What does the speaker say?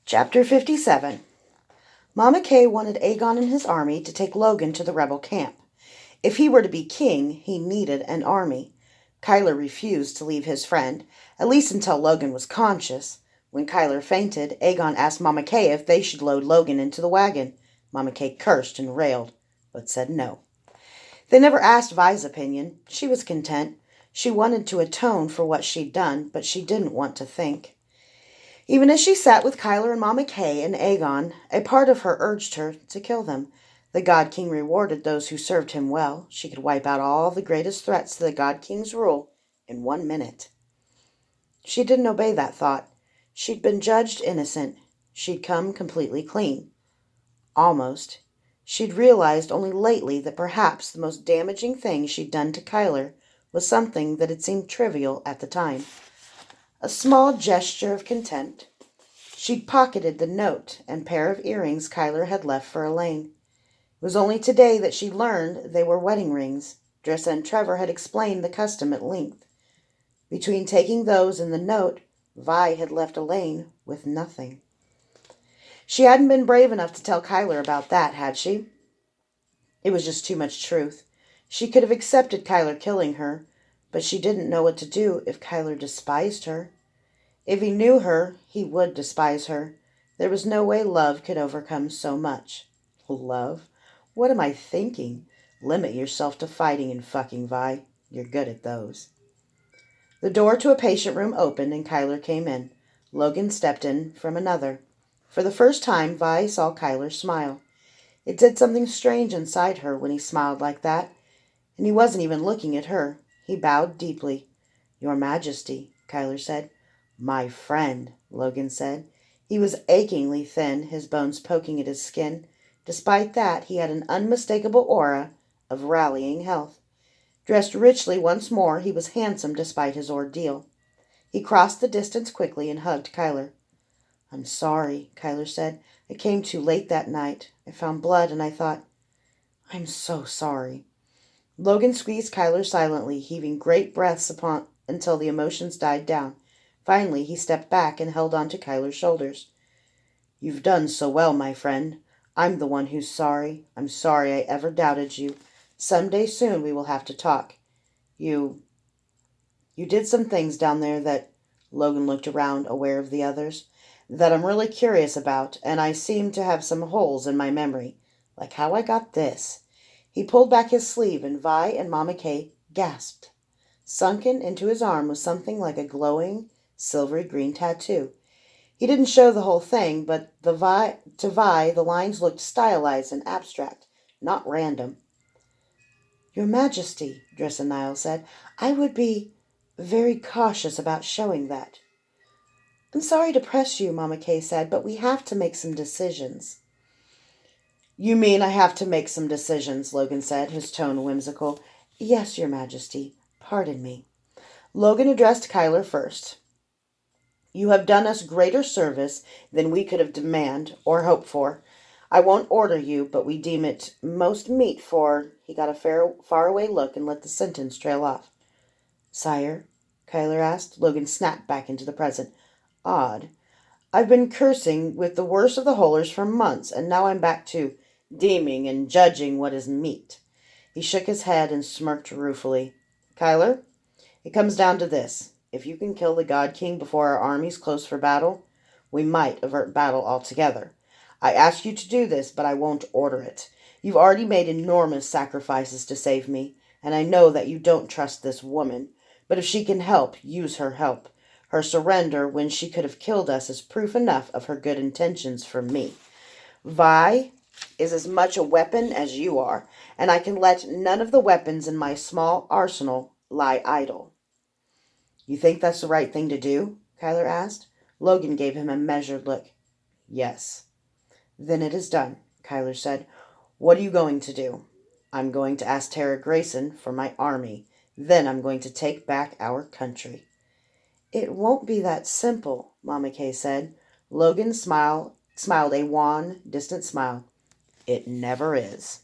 Chapter 57. Mama Kay wanted Aegon and his army to take Logan to the rebel camp. If he were to be king, he needed an army. Kyler refused to leave his friend, at least until Logan was conscious. When Kyler fainted, Aegon asked Mama Kay if they should load Logan into the wagon. Mama Kay cursed and railed, but said no. They never asked Vi's opinion. She was content. She wanted to atone for what she'd done, but she didn't want to think. Even as she sat with Kyler and Mama Kay and Aegon, a part of her urged her to kill them. The God King rewarded those who served him well. She could wipe out all the greatest threats to the God King's rule in 1 minute. She didn't obey that thought. She'd been judged innocent. She'd come completely clean. Almost. She'd realized only lately that perhaps the most damaging thing she'd done to Kyler was something that had seemed trivial at the time. A small gesture of contempt. She'd pocketed the note and pair of earrings Kyler had left for Elaine. It was only today that she learned they were wedding rings. Drissa and Trevor had explained the custom at length. Between taking those and the note, Vi had left Elaine with nothing. She hadn't been brave enough to tell Kyler about that, had she? It was just too much truth. She could have accepted Kyler killing her, but she didn't know what to do if Kyler despised her. If he knew her, he would despise her. There was no way love could overcome so much. Love? What am I thinking? Limit yourself to fighting and fucking, Vi. You're good at those. The door to a patient room opened and Kyler came in. Logan stepped in from another. For the first time, Vi saw Kyler smile. It did something strange inside her when he smiled like that, and he wasn't even looking at her. He bowed deeply. Your Majesty, Kyler said. My friend, Logan said. He was achingly thin, his bones poking at his skin. Despite that, he had an unmistakable aura of rallying health. Dressed richly once more, he was handsome despite his ordeal. He crossed the distance quickly and hugged Kyler. I'm sorry, Kyler said. I came too late that night. I found blood and I thought, I'm so sorry. Logan squeezed Kyler silently, heaving great breaths until the emotions died down. Finally, he stepped back and held on to Kyler's shoulders. You've done so well, my friend. I'm the one who's sorry. I'm sorry I ever doubted you. Someday soon we will have to talk. You did some things down there that, Logan looked around, aware of the others, that I'm really curious about, and I seem to have some holes in my memory, like how I got this. He pulled back his sleeve, and Vi and Mama Kay gasped. Sunken into his arm was something like a glowing, silvery green tattoo. He didn't show the whole thing, but to Vi, the lines looked stylized and abstract, not random. Your Majesty, Drissa Niall said, I would be very cautious about showing that. I'm sorry to press you, Mama Kay said, but we have to make some decisions. You mean I have to make some decisions, Logan said, his tone whimsical. Yes, Your Majesty. Pardon me. Logan addressed Kyler first. You have done us greater service than we could have demanded or hoped for. I won't order you, but we deem it most meet for... He got a faraway look and let the sentence trail off. Sire, Kyler asked. Logan snapped back into the present. Odd. I've been cursing with the worst of the Holers for months, and now I'm back to deeming and judging what is meet. He shook his head and smirked ruefully. Kyler, it comes down to this. If you can kill the God King before our armies close for battle, we might avert battle altogether. I ask you to do this, but I won't order it. You've already made enormous sacrifices to save me, and I know that you don't trust this woman. But if she can help, use her help. Her surrender when she could have killed us is proof enough of her good intentions for me. Vi is as much a weapon as you are, and I can let none of the weapons in my small arsenal lie idle. You think that's the right thing to do? Kyler asked. Logan gave him a measured look. Yes. Then it is done, Kyler said. What are you going to do? I'm going to ask Tara Grayson for my army. Then I'm going to take back our country. It won't be that simple, Mama Kay said. Logan smiled a wan, distant smile. It never is.